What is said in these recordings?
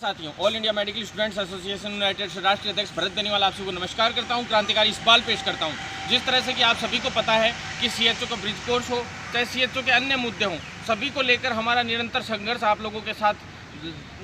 साथियों, all India medical students association United से राष्ट्रीय अध्यक्ष भरत बेनीवाल आप सभी को नमस्कार करता हूं। क्रांतिकारी इकबाल पेश करता हूं। जिस तरह से कि आप सभी को पता है कि सीएचओ का ब्रिज कोर्स हो चाहे सीएचओ के अन्य मुद्दे हों, सभी को लेकर हमारा निरंतर संघर्ष आप लोगों के साथ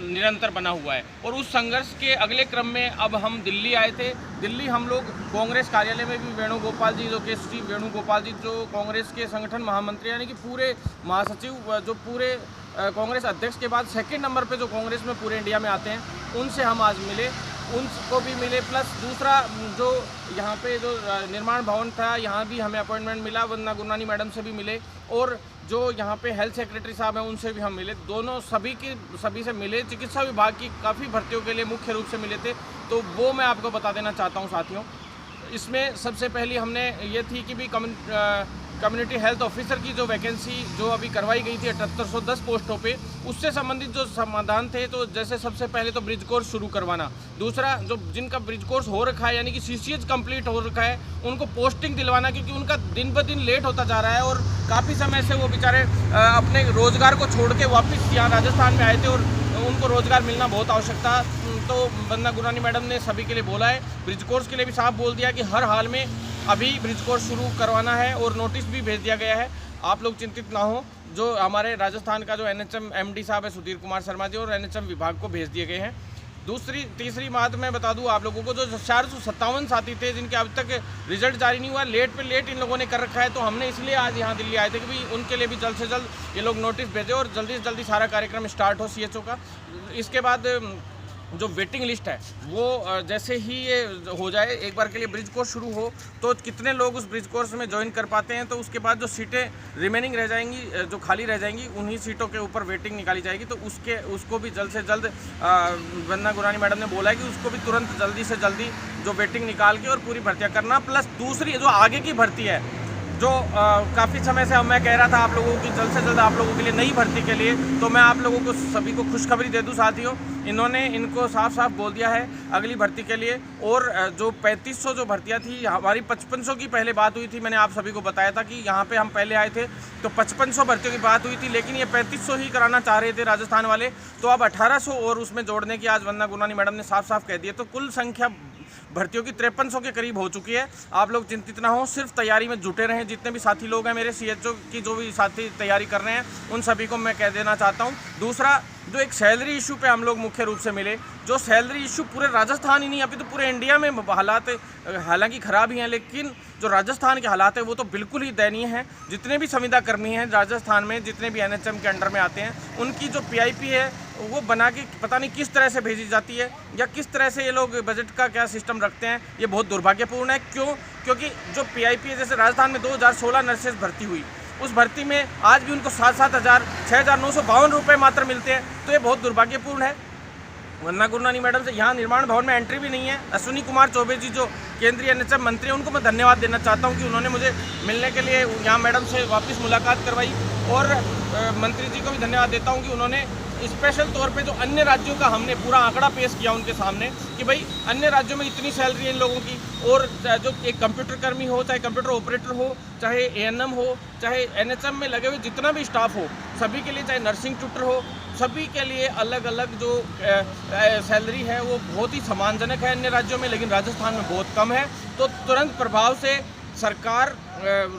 निरंतर बना हुआ है। और उस संघर्ष के अगले क्रम में अब हम दिल्ली आए थे। दिल्ली हम लोग कांग्रेस कार्यालय में भी वेणुगोपाल जी, जो के वेणुगोपाल जी जो कांग्रेस के संगठन महामंत्री यानी कि पूरे महासचिव, जो पूरे कांग्रेस अध्यक्ष के बाद सेकंड नंबर पे जो कांग्रेस में पूरे इंडिया में आते हैं, उनसे हम आज मिले, उनको भी मिले। प्लस दूसरा जो यहाँ पे जो निर्माण भवन था, यहाँ भी हमें अपॉइंटमेंट मिला। वंदना गुरनानी मैडम से भी मिले और जो यहाँ पे हेल्थ सेक्रेटरी साहब हैं उनसे भी हम मिले। दोनों सभी से मिले। चिकित्सा विभाग की काफ़ी भर्तियों के लिए मुख्य रूप से मिले थे, तो वो मैं आपको बता देना चाहता हूँ साथियों। इसमें सबसे पहली हमने ये थी कि भी कम्युनिटी हेल्थ ऑफिसर की जो वैकेंसी जो अभी करवाई गई थी 7810 पोस्टों पे, उससे संबंधित जो समाधान थे, तो जैसे सबसे पहले तो ब्रिज कोर्स शुरू करवाना। दूसरा, जो जिनका ब्रिज कोर्स हो रखा है यानी कि सीसीएच कंप्लीट हो रखा है, उनको पोस्टिंग दिलवाना, क्योंकि उनका दिन ब दिन लेट होता जा रहा है और काफ़ी समय से वो बेचारे अपने रोज़गार को छोड़ के वापस यहाँ राजस्थान में आए थे और उनको रोज़गार मिलना बहुत आवश्यक था। तो वंदना गुरनानी मैडम ने सभी के लिए बोला है। ब्रिज कोर्स के लिए भी साफ बोल दिया कि हर हाल में अभी ब्रिज कोर्स शुरू करवाना है और नोटिस भी भेज दिया गया है। आप लोग चिंतित ना हो। जो हमारे राजस्थान का जो एनएचएम एमडी साहब है सुधीर कुमार शर्मा जी, और एनएचएम विभाग को भेज दिए गए हैं। तीसरी बात मैं बता दूं आप लोगों को, जो 457 साथी थे जिनके अब तक रिजल्ट जारी नहीं हुआ, लेट पे लेट इन लोगों ने कर रखा है, तो हमने इसलिए आज यहाँ दिल्ली आए थे कि भाई उनके लिए भी जल्द से जल्द ये लोग नोटिस भेजें और जल्दी से जल्दी सारा कार्यक्रम स्टार्ट हो सीएचओ का। इसके बाद जो वेटिंग लिस्ट है वो जैसे ही ये हो जाए, एक बार के लिए ब्रिज कोर्स शुरू हो, तो कितने लोग उस ब्रिज कोर्स में ज्वाइन कर पाते हैं, तो उसके बाद जो सीटें रिमेनिंग रह जाएंगी, जो खाली रह जाएंगी, उन्हीं सीटों के ऊपर वेटिंग निकाली जाएगी। तो उसको भी जल्द से जल्द वंदना गुरनानी मैडम ने बोला है कि उसको भी तुरंत जल्दी से जल्दी जो वेटिंग निकाल के और पूरी भर्तियाँ करना। प्लस दूसरी जो आगे की भर्ती है, जो काफ़ी समय से मैं कह रहा था आप लोगों की जल्द से जल्द आप लोगों के लिए नई भर्ती के लिए, तो मैं आप लोगों को सभी को खुशखबरी दे दूं साथियों। इन्होंने इनको साफ साफ बोल दिया है अगली भर्ती के लिए। और जो 3500 जो भर्तियां थी, हमारी 5500 की पहले बात हुई थी। मैंने आप सभी को बताया था कि यहाँ पे हम पहले आए थे तो 5500 भर्तियों की बात हुई थी, लेकिन ये 3500 ही कराना चाह रहे थे राजस्थान वाले, तो अब 1800 और उसमें जोड़ने की आज वंदना गुरनानी मैडम ने साफ साफ कह दिया। तो कुल संख्या भर्तियों की 5300 के करीब हो चुकी है। आप लोग चिंतित ना हो, सिर्फ तैयारी में जुटे रहें। जितने भी साथी लोग हैं मेरे सीएचओ की, जो भी साथी तैयारी कर रहे हैं, उन सभी को मैं कह देना चाहता हूं। दूसरा, जो एक सैलरी इशू पे हम लोग मुख्य रूप से मिले, जो सैलरी इशू पूरे राजस्थान ही नहीं, अभी तो पूरे इंडिया में हालात हालांकि ख़राब ही हैं, लेकिन जो राजस्थान के हालात है वो तो बिल्कुल ही दयनीय हैं। जितने भी संविदा कर्मी हैं राजस्थान में, जितने भी एनएचएम के अंडर में आते हैं, उनकी जो पीआईपी है वो बना के पता नहीं किस तरह से भेजी जाती है, या किस तरह से ये लोग बजट का क्या सिस्टम रखते हैं, ये बहुत दुर्भाग्यपूर्ण है। क्योंकि जो पीआईपी है, जैसे राजस्थान में 2016 नर्सेज भर्ती हुई, उस भर्ती में आज भी उनको 7,000 6,952 रुपये मात्र मिलते हैं, तो ये बहुत दुर्भाग्यपूर्ण है। वंदना गुरनानी मैडम से यहाँ निर्माण भवन में एंट्री भी नहीं है। अश्विनी कुमार चौबे जी जो केंद्रीय एनएचएम मंत्री हैं, उनको मैं धन्यवाद देना चाहता हूँ कि उन्होंने मुझे मिलने के लिए यहाँ मैडम से वापस मुलाकात करवाई। और मंत्री जी को भी धन्यवाद देता हूँ कि उन्होंने स्पेशल तौर पे जो अन्य राज्यों का हमने पूरा आंकड़ा पेश किया उनके सामने कि भाई अन्य राज्यों में इतनी सैलरी है इन लोगों की, और जो एक कंप्यूटर कर्मी हो, चाहे कंप्यूटर ऑपरेटर हो, चाहे एएनएम हो, चाहे एनएचएम में लगे हुए जितना भी स्टाफ हो, सभी के लिए, चाहे नर्सिंग ट्यूटर हो, सभी के लिए अलग अलग जो सैलरी है वो बहुत ही सम्मानजनक है अन्य राज्यों में, लेकिन राजस्थान में बहुत कम है। तो तुरंत प्रभाव से सरकार,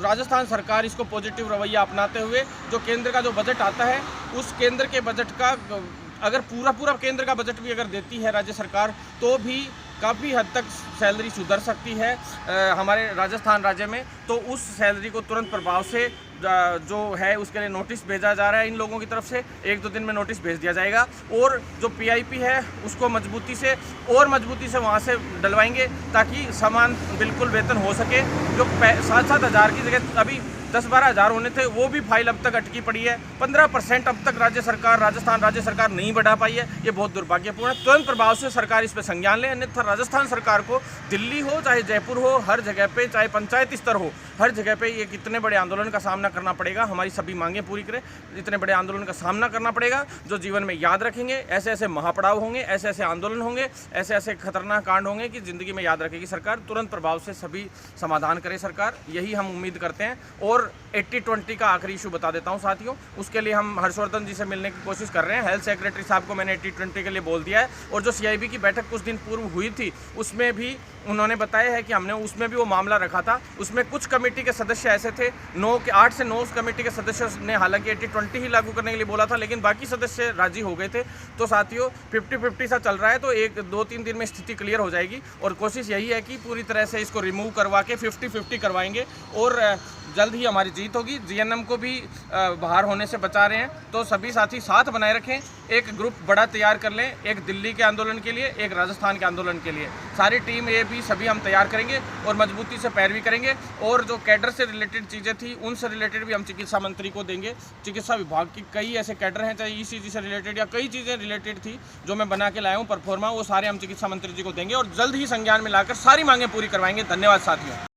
राजस्थान सरकार इसको पॉजिटिव रवैया अपनाते हुए जो केंद्र का जो बजट आता है, उस केंद्र के बजट का अगर पूरा केंद्र का बजट भी अगर देती है राज्य सरकार, तो भी काफ़ी हद तक सैलरी सुधर सकती है हमारे राजस्थान राज्य में। तो उस सैलरी को तुरंत प्रभाव से जो है उसके लिए नोटिस भेजा जा रहा है इन लोगों की तरफ से। 1-2 दिन में नोटिस भेज दिया जाएगा, और जो पीआईपी है उसको मजबूती से वहाँ से डलवाएंगे, ताकि समान बिल्कुल वेतन हो सके। जो 7-7 हज़ार की जगह अभी 10-12 हज़ार होने थे, वो भी फाइल अब तक अटकी पड़ी है। 15% अब तक राजस्थान राज्य सरकार नहीं बढ़ा पाई है। ये बहुत दुर्भाग्यपूर्ण है। तुरंत प्रभाव से सरकार इस पर संज्ञान ले, अन्यथा राजस्थान सरकार को दिल्ली हो चाहे जयपुर हो, हर जगह पे, चाहे पंचायत स्तर हो, हर जगह पे ये कितने बड़े आंदोलन का सामना करना पड़ेगा। हमारी सभी मांगें पूरी करें, इतने बड़े आंदोलन का सामना करना पड़ेगा जो जीवन में याद रखेंगे। ऐसे ऐसे महापड़ाव होंगे, ऐसे ऐसे आंदोलन होंगे, ऐसे ऐसे खतरनाक कांड होंगे कि ज़िंदगी में याद रखेगी सरकार। तुरंत प्रभाव से सभी समाधान करे सरकार, यही हम उम्मीद करते हैं। और और 80-20 का आखिरी इशू बता देता हूं साथियों। उसके लिए हम हर्षवर्धन जी से मिलने की कोशिश कर रहे हैं। हेल्थ सेक्रेटरी साहब को मैंने 80-20 के लिए बोल दिया है। और जो CIB की बैठक कुछ दिन पूर्व हुई थी उसमें भी उन्होंने बताया है कि हमने उसमें भी वो मामला रखा था। उसमें कुछ कमेटी के सदस्य ऐसे थे, 8 से 9 कमेटी के सदस्यों ने हालांकि 80-20 ही लागू करने के लिए बोला था, लेकिन बाकी सदस्य राजी हो गए थे। तो साथियों 50-50 सा चल रहा है, तो 1-2-3 दिन में स्थिति क्लियर हो जाएगी। और कोशिश यही है कि पूरी तरह से इसको रिमूव करवा के 50-50 करवाएंगे और जल्द ही हमारी जीत होगी। GNM को भी बाहर होने से बचा रहे हैं, तो सभी साथी साथ बनाए रखें। एक ग्रुप बड़ा तैयार कर लें, एक दिल्ली के आंदोलन के लिए, एक राजस्थान के आंदोलन के लिए। सारी टीम A B सभी हम तैयार करेंगे और मजबूती से पैरवी करेंगे। और जो कैडर से रिलेटेड चीज़ें थी उनसे रिलेटेड भी हम चिकित्सा मंत्री को देंगे। चिकित्सा विभाग की कई ऐसे कैडर हैं, चाहे ECG से रिलेटेड या कई चीज़ें रिलेटेड थी जो मैं बना के लाया हूँ परफॉर्मा, वो सारे हम चिकित्सा मंत्री जी को देंगे और जल्द ही संज्ञान में लाकर सारी मांगें पूरी करवाएंगे। धन्यवाद साथियों।